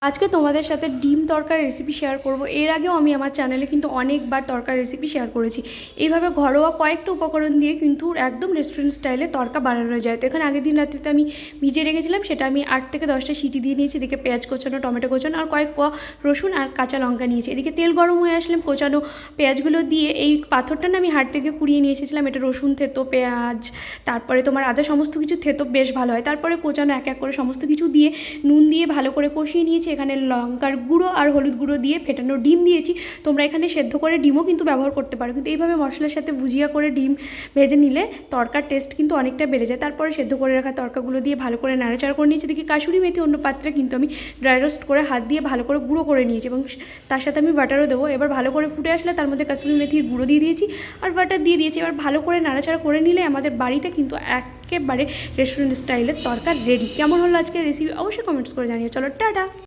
আজকে তোমাদের সাথে ডিম তড়কার রেসিপি শেয়ার করব। এর আগেও আমি আমার চ্যানেলে কিন্তু অনেকবার তড়কার রেসিপি শেয়ার করেছি। এইভাবে ঘরোয়া কয়েকটা উপকরণ দিয়ে কিন্তু একদম রেস্টুরেন্ট স্টাইলে তড়কা বানানো যায়। তো এখানে আগের দিন রাত্রিতে আমি ভিজিয়ে রেখেছিলাম, সেটা আমি 8 থেকে 10টা সিটি দিয়ে নিয়েছি। এদিকে পেঁয়াজ কোচানো, টমেটো কোচানো আর কয়েক কোয়া রসুন আর কাঁচা লঙ্কা নিয়েছি। এদিকে তেল গরম হয়ে আসলে কোচানো পেঁয়াজগুলো দিয়ে এই পাথরটা না আমি হাট থেকে কুড়িয়ে নিয়ে এসেছিলাম। এটা রসুন থেতো, পেঁয়াজ, তারপরে তোমার আদা, সমস্ত কিছু থেতো বেশ ভালো হয়। তারপরে কোচানো এক এক করে সমস্ত কিছু দিয়ে নুন দিয়ে ভালো করে কষিয়ে নিয়েছি। এখানে লঙ্কার গুঁড়ো আর হলুদ গুঁড়ো দিয়ে ফেটানো ডিম দিয়েছি। তোমরা এখানে সেদ্ধ করে ডিমও কিন্তু ব্যবহার করতে পারো, কিন্তু এইভাবে মশলার সাথে ভুজিয়া করে ডিম ভেজে নিলে তড়কার টেস্ট কিন্তু অনেকটা বেড়ে যায়। তারপরে সেদ্ধ করে রাখা তড়কাগুলো দিয়ে ভালো করে নাড়াচাড়া করে নিয়েছি। দেখি কাসুরি মেথি অন্য পাত্রে কিন্তু আমি ড্রাই রোস্ট করে হাত দিয়ে ভালো করে গুঁড়ো করে নিয়েছি এবং তার সাথে আমি বাটারও দেবো। এবার ভালো করে ফুটে আসলে তার মধ্যে কাসুরি মেথির গুঁড়ো দিয়ে দিয়েছি আর বাটার দিয়ে দিয়েছি। এবার ভালো করে নাড়াচাড়া করে নিলে আমাদের বাড়িতে কিন্তু একেবারে রেস্টুরেন্ট স্টাইলের তড়কা রেডি। কেমন হলো আজকের রেসিপি অবশ্যই কমেন্টস করে জানিও। চলো টাটা।